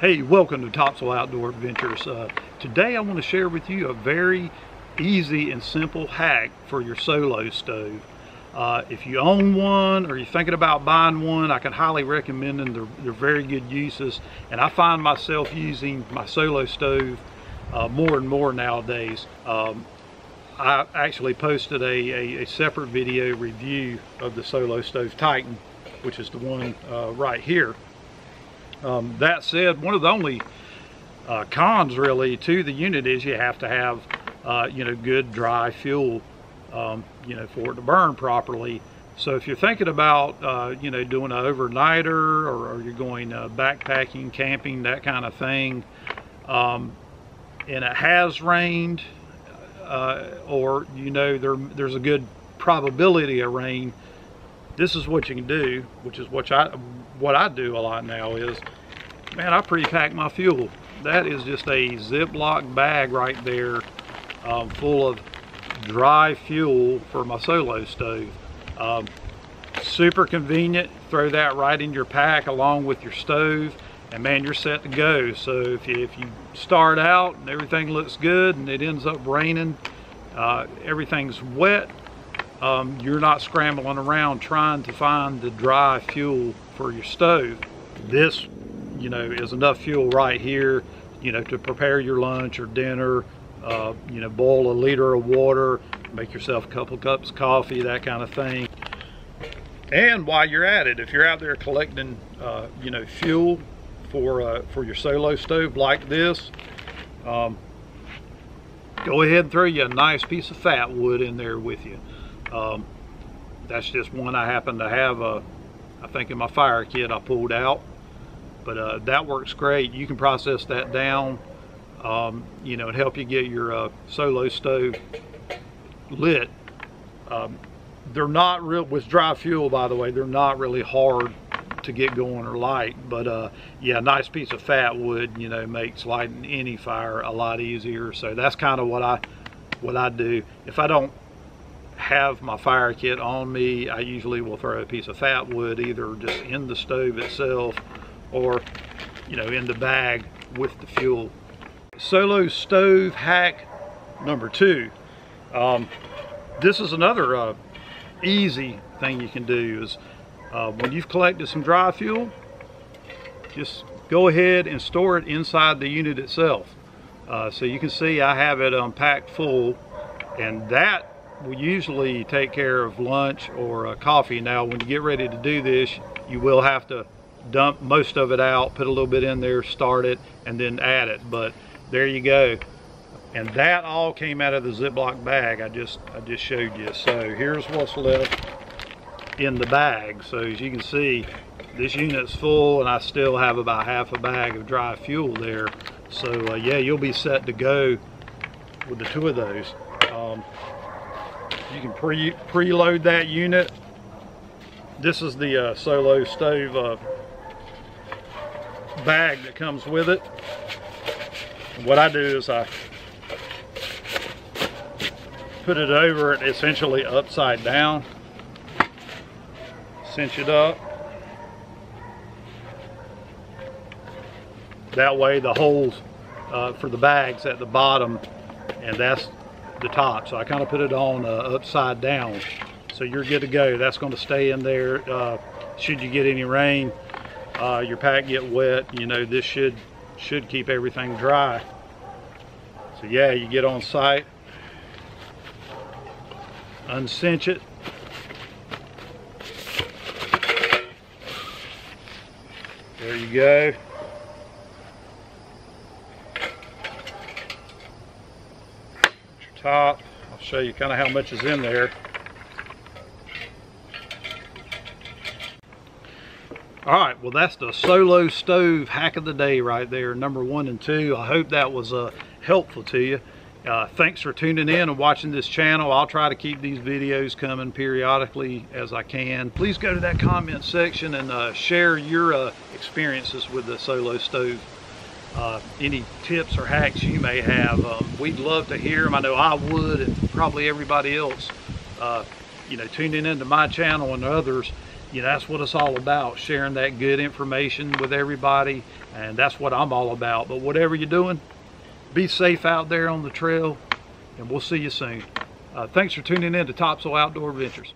Hey, welcome to Topsail Outdoor Adventures. Today I want to share with you a very easy and simple hack for your solo stove. If you own one or you're thinking about buying one, I can highly recommend them. They're very good uses, and I find myself using my solo stove more and more nowadays. I actually posted a separate video review of the Solo Stove Titan, which is the one right here. That said, one of the only cons really to the unit is you have to have good dry fuel for it to burn properly. So if you're thinking about doing an overnighter, or you're going backpacking, camping, that kind of thing, and it has rained, or there's a good probability of rain, this is what you can do, which is what I do a lot now is, man, I pre-pack my fuel. That is just a Ziploc bag right there, full of dry fuel for my solo stove. Super convenient. Throw that right in your pack along with your stove, and man, you're set to go. So if you start out and everything looks good and it ends up raining, everything's wet, you're not scrambling around trying to find the dry fuel for your stove. This, is enough fuel right here, to prepare your lunch or dinner, boil a liter of water, make yourself a couple cups of coffee, that kind of thing. And while you're at it, if you're out there collecting, fuel for your solo stove like this, go ahead and throw you a nice piece of fat wood in there with you. That's just one I happen to have, I think in my fire kit I pulled out, but that works great. You can process that down, and help you get your solo stove lit. They're not real, with dry fuel, by the way, they're not really hard to get going or light, but yeah, a nice piece of fat wood, makes lighting any fire a lot easier. So that's kind of what I do. If I don't have my fire kit on me, I usually will throw a piece of fat wood either just in the stove itself or in the bag with the fuel. Solo stove hack number 2. This is another easy thing you can do is when you've collected some dry fuel, just go ahead and store it inside the unit itself. So you can see I have it packed full, and that will usually take care of lunch or coffee. Now when you get ready to do this, you will have to dump most of it out, put a little bit in there, start it, and then add it. But there you go. And that all came out of the Ziploc bag I just showed you. So here's what's left in the bag. So as you can see, this unit's full, and I still have about half a bag of dry fuel there. So yeah, you'll be set to go with the 2 of those. You can preload that unit. This is the solo stove bag that comes with it. And what I do is I put it over it essentially upside down, cinch it up. That way the holes for the bag's at the bottom, and that's the top. So I kind of put it on upside down, so you're good to go. That's going to stay in there should you get any rain, your pack get wet, this should keep everything dry. So yeah, you get on site, uncinch it, there you go. Top. I'll show you kind of how much is in there. All right, well, that's the solo stove hack of the day right there, number 1 and 2. I hope that was helpful to you. Thanks for tuning in and watching this channel. I'll try to keep these videos coming periodically as I can. Please go to that comment section and share your experiences with the solo stove. Any tips or hacks you may have, we'd love to hear them. I know I would, and probably everybody else tuning into my channel and others that's what it's all about, sharing that good information with everybody, and that's what I'm all about. But whatever you're doing, be safe out there on the trail, and we'll see you soon. Thanks for tuning in to Topsail Outdoor Adventures.